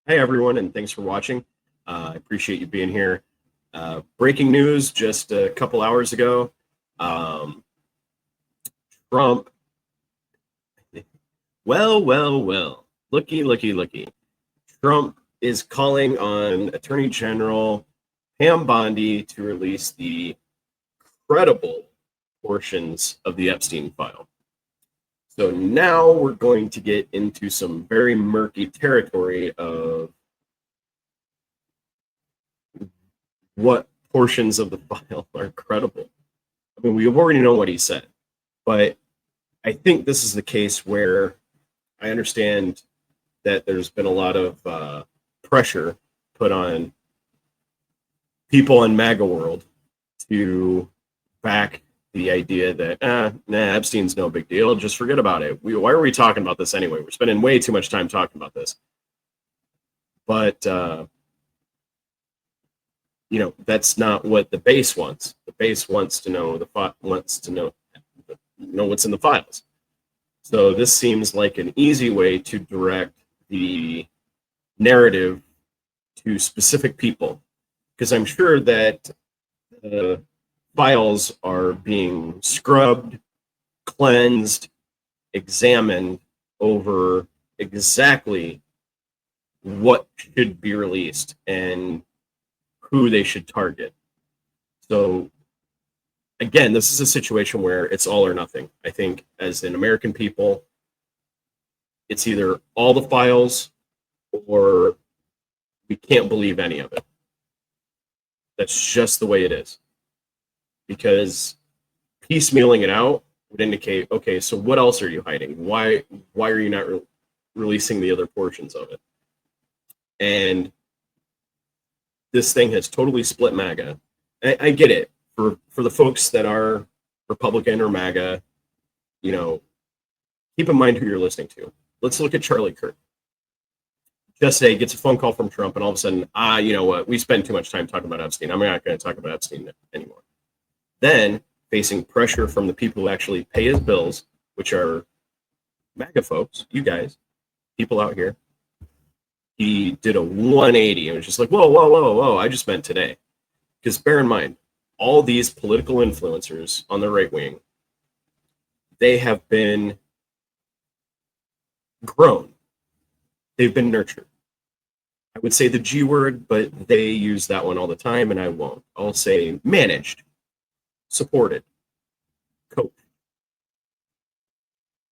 Hey, everyone, and thanks for watching. I appreciate you being here. Breaking news just a couple hours ago. Um, Trump, well. Looky. Trump is calling on Attorney General Pam Bondi to release the credible portions of the Epstein file. So now we're going to get into some very murky territory of what portions of the file are credible. I mean, we've already know what he said, but I think this is the case where I understand that there's been a lot of pressure put on people in MAGA world to back the idea that Epstein's no big deal, just forget about it. Why are we talking about this anyway? We're spending way too much time talking about this. But that's not what the base wants. The base wants to know what's in the files. So this seems like an easy way to direct the narrative to specific people, because I'm sure that the files are being scrubbed, cleansed, examined over exactly what should be released and who they should target. So again, this is a situation where it's all or nothing. I think as an American people, it's either all the files or we can't believe any of it. That's just the way it is. Because piecemealing it out would indicate, okay, so what else are you hiding? Why are you not releasing the other portions of it? And this thing has totally split MAGA. I get it. For the folks that are Republican or MAGA, keep in mind who you're listening to. Let's look at Charlie Kirk. Just say gets a phone call from Trump, and all of a sudden, you know what? We spend too much time talking about Epstein. I'm not going to talk about Epstein anymore. Then, facing pressure from the people who actually pay his bills, which are MAGA folks, you guys, people out here, he did a 180 and was just like, whoa, I just meant today. Because bear in mind, all these political influencers on the right wing, they have been grown. They've been nurtured. I would say the G word, but they use that one all the time, and I won't. I'll say managed, supported, coached.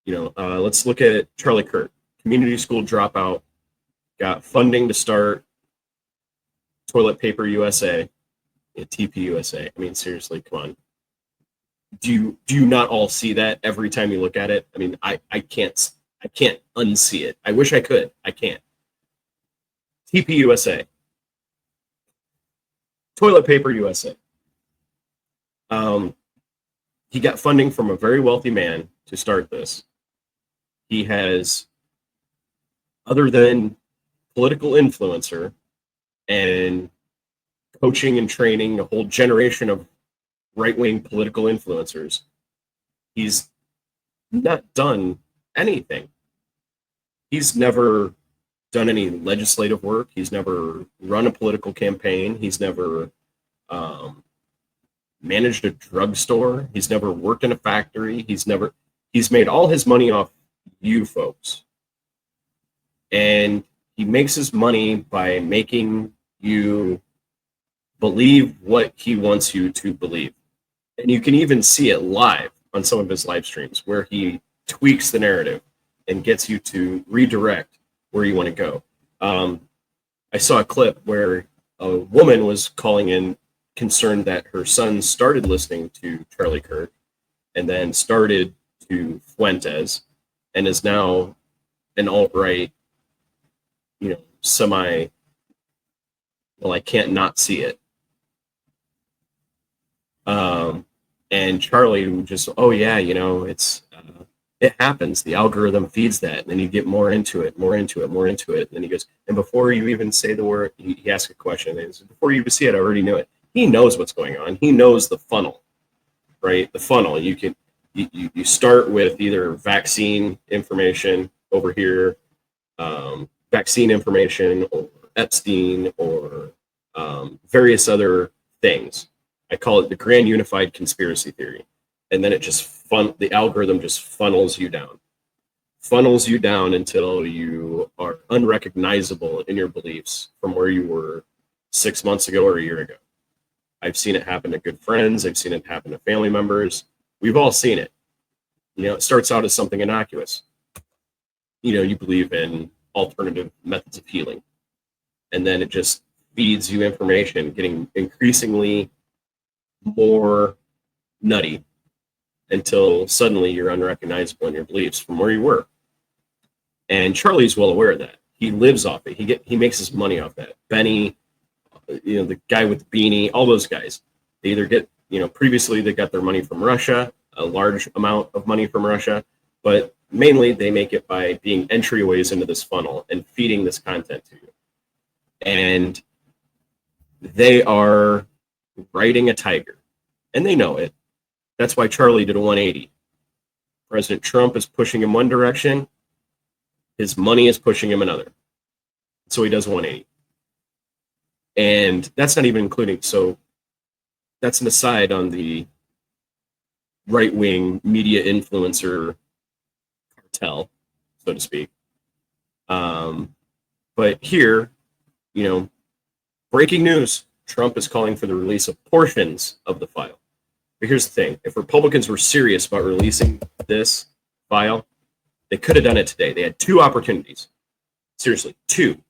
Let's look at Charlie Kirk, community school dropout, got funding to start Toilet Paper USA, TP USA. I mean, seriously, come on. Do you not all see that every time you look at it? I mean, I can't unsee it. I wish I could. I can't. TP USA, Toilet Paper USA. He got funding from a very wealthy man to start this. He has, other than political influencer and coaching and training a whole generation of right-wing political influencers, he's not done anything. He's never done any legislative work. He's never run a political campaign. He's never managed a drugstore. He's never worked in a factory. He's made all his money off you folks. And he makes his money by making you believe what he wants you to believe. And you can even see it live on some of his live streams where he tweaks the narrative and gets you to redirect where you want to go. I saw a clip where a woman was calling in concerned that her son started listening to Charlie Kirk and then started to Fuentes and is now an alt-right, I can't not see it. And Charlie just, it happens. The algorithm feeds that, and then you get more into it. And then he goes, and before you even say the word, he asks a question, and he says, before you even see it, I already knew it. He knows what's going on. He knows the funnel, right? The funnel. You start with either vaccine information over here, vaccine information or Epstein or various other things. I call it the grand unified conspiracy theory. And then it just the algorithm just funnels you down until you are unrecognizable in your beliefs from where you were 6 months ago or a year ago. I've seen it happen to good friends. I've seen it happen to family members. We've all seen it. It starts out as something innocuous. You believe in alternative methods of healing. And then it just feeds you information, getting increasingly more nutty until suddenly you're unrecognizable in your beliefs from where you were. And Charlie's well aware of that. He lives off it. He makes his money off that. Benny, the guy with the beanie, all those guys, they either get, previously they got their money from Russia, a large amount of money from Russia, but mainly they make it by being entryways into this funnel and feeding this content to you. And they are riding a tiger, and they know it. That's why Charlie did a 180. President Trump is pushing him one direction. His money is pushing him another. So he does 180. And that's not even including, so that's an aside on the right-wing media influencer cartel, so to speak. But here, breaking news, Trump is calling for the release of portions of the file. But here's the thing. If Republicans were serious about releasing this file, they could have done it today. They had 2 opportunities. Seriously, 2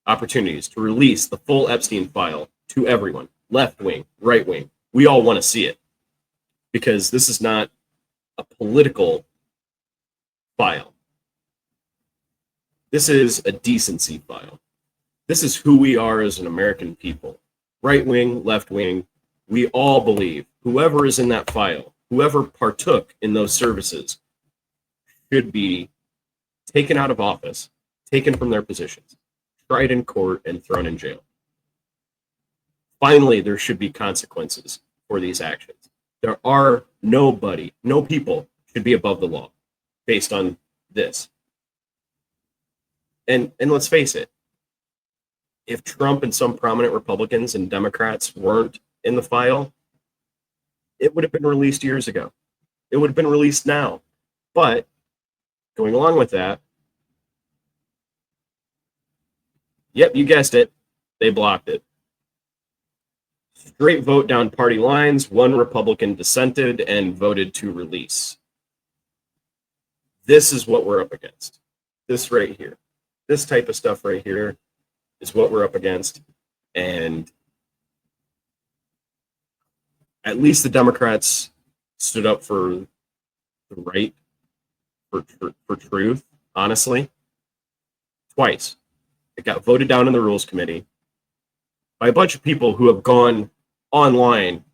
opportunities to release the full Epstein file to everyone, left wing, right wing. We all want to see it because this is not a political file. This is a decency file. This is who we are as an American people. Right wing, left wing, we all believe whoever is in that file, whoever partook in those services, should be taken out of office, taken from their positions, tried in court, and thrown in jail. Finally, there should be consequences for these actions. There are no people should be above the law based on this. And let's face it, if Trump and some prominent Republicans and Democrats weren't in the file, it would have been released years ago. It would have been released now. But going along with that, yep, you guessed it, they blocked it. Straight vote down party lines, 1 Republican dissented and voted to release. This is what we're up against. This right here. This type of stuff right here is what we're up against. And at least the Democrats stood up for the right, for truth, honestly. Twice. It got voted down in the Rules Committee by a bunch of people who have gone online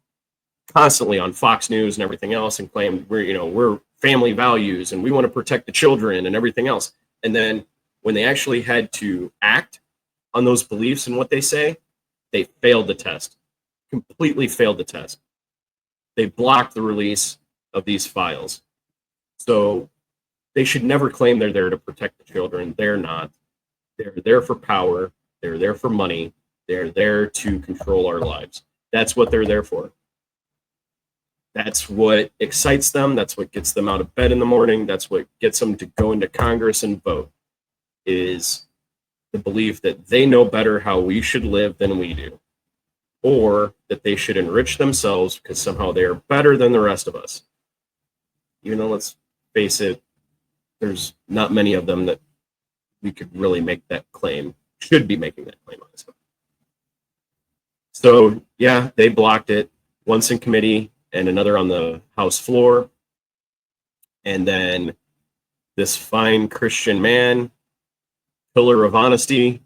constantly on Fox News and everything else and claimed we're family values and we want to protect the children and everything else. And then when they actually had to act on those beliefs and what they say, they failed the test, completely failed the test. They blocked the release of these files. So they should never claim they're there to protect the children. They're not. They're there for power. They're there for money. They're there to control our lives. That's what they're there for. That's what excites them. That's what gets them out of bed in the morning. That's what gets them to go into Congress and vote, is the belief that they know better how we should live than we do, or that they should enrich themselves because somehow they are better than the rest of us. Even though, let's face it, there's not many of them that we could really make that claim, should be making that claim, honestly. So, yeah, they blocked it once in committee and another on the House floor. And then this fine Christian man, pillar of honesty,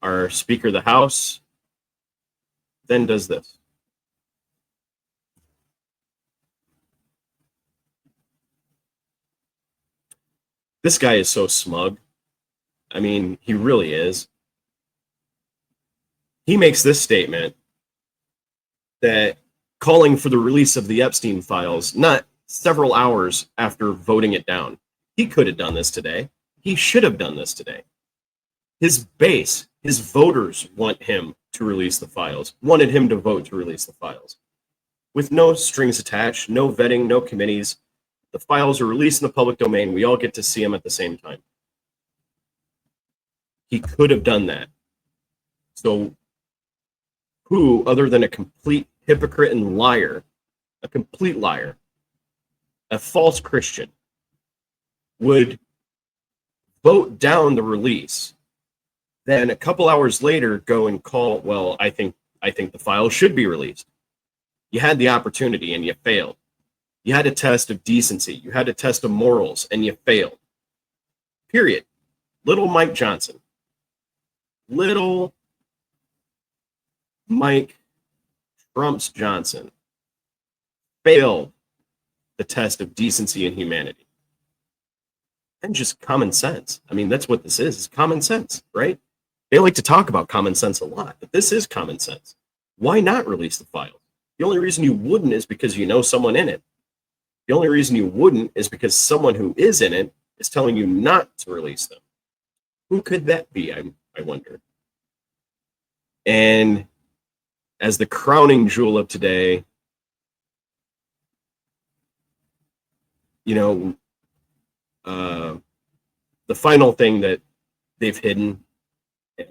our Speaker of the House, then does this. This guy is so smug. I mean, he really is. He makes this statement that calling for the release of the Epstein Files, not several hours after voting it down. He could have done this today. He should have done this today. His base, his voters want him to release the files, wanted him to vote to release the files. With no strings attached, no vetting, no committees, the files are released in the public domain. We all get to see them at the same time. He could have done that. So who, other than a complete hypocrite and liar, a complete liar, a false Christian, would vote down the release, then a couple hours later go and call, well, I think the file should be released. You had the opportunity and you failed. You had a test of decency. You had a test of morals and you failed. Period. Little Mike Johnson. Little Mike Trumps Johnson failed the test of decency and humanity. And just common sense. I mean, that's what this is common sense, right? They like to talk about common sense a lot, but this is common sense. Why not release the file? The only reason you wouldn't is because you know someone in it. The only reason you wouldn't is because someone who is in it is telling you not to release them. Who could that be, I wonder? And as the crowning jewel of today, you know, the final thing that they've hidden and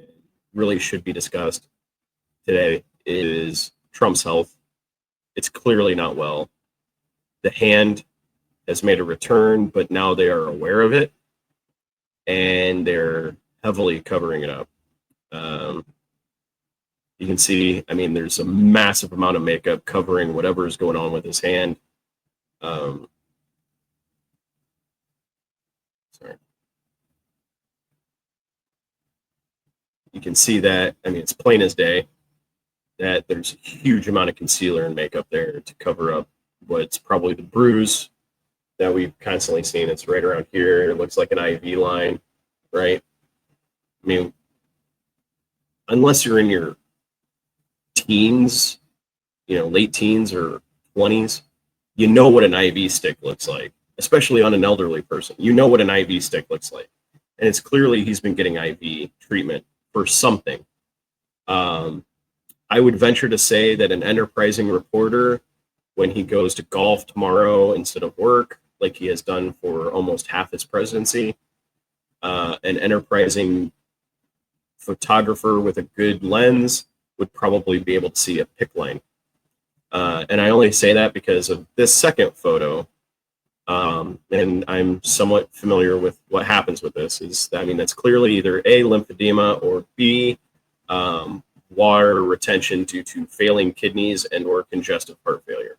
really should be discussed today is Trump's health. It's clearly not well. The hand has made a return, but now they are aware of it, and they're heavily covering it up. You can see, I mean, there's a massive amount of makeup covering whatever is going on with his hand. Sorry. You can see that, I mean, it's plain as day that there's a huge amount of concealer and makeup there to cover up what's probably the bruise that we've constantly seen. It's right around here. It looks like an IV line, right? I mean, unless you're in your teens, you know, late teens or 20s, you know what an IV stick looks like, especially on an elderly person. You know what an IV stick looks like. And it's clearly he's been getting IV treatment for something. I would venture to say that an enterprising reporter, when he goes to golf tomorrow instead of work, like he has done for almost half his presidency, an enterprising photographer with a good lens would probably be able to see a pick line. And I only say that because of this second photo. And I'm somewhat familiar with what happens with this. Is that, I mean, that's clearly either A, lymphedema, or B, water retention due to failing kidneys and or congestive heart failure.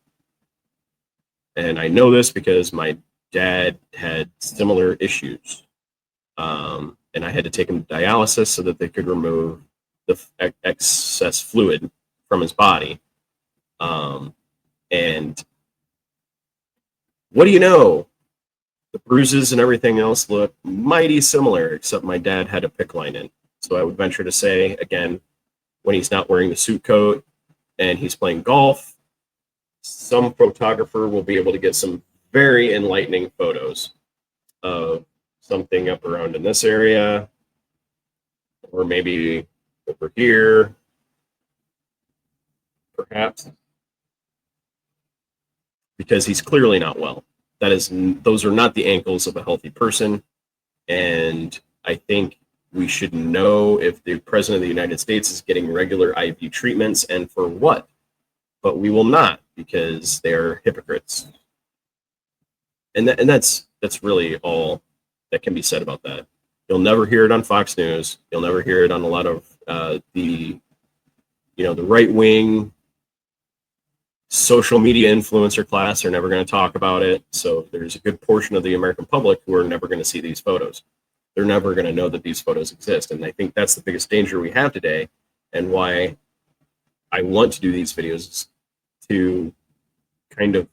And I know this because my dad had similar issues. And I had to take him to dialysis so that they could remove the excess fluid from his body. And what do you know? The bruises and everything else look mighty similar, except my dad had a PICC line in. So I would venture to say, again, when he's not wearing the suit coat and he's playing golf, some photographer will be able to get some very enlightening photos of something up around in this area, or maybe over here, perhaps, because he's clearly not well. Those are not the ankles of a healthy person. And I think we should know if the president of the United States is getting regular IV treatments and for what. But we will not, because they're hypocrites. And that's really all that can be said about that. You'll never hear it on Fox News. You'll never hear it on a lot of the right wing social media influencer class. Are never going to talk about it. So there's a good portion of the American public who are never going to see these photos. They're never going to know that these photos exist. And I think that's the biggest danger we have today, and why I want to do these videos, to kind of,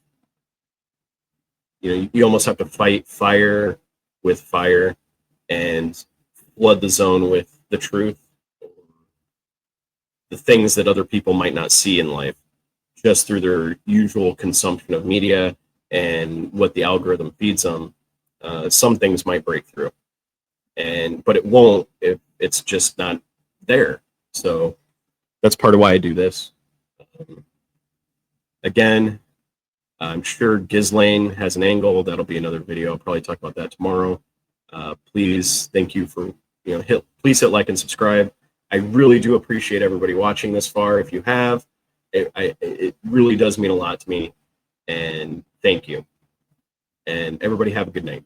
you almost have to fight fire with fire and flood the zone with the truth, the things that other people might not see in life just through their usual consumption of media and what the algorithm feeds them. Some things might break through. but it won't if it's just not there. So that's part of why I do this. Again, I'm sure Ghislaine has an angle. That'll be another video. I'll probably talk about that tomorrow. Please, thank you for, please hit like and subscribe. I really do appreciate everybody watching this far. If you have, it really does mean a lot to me. And thank you. And everybody have a good night.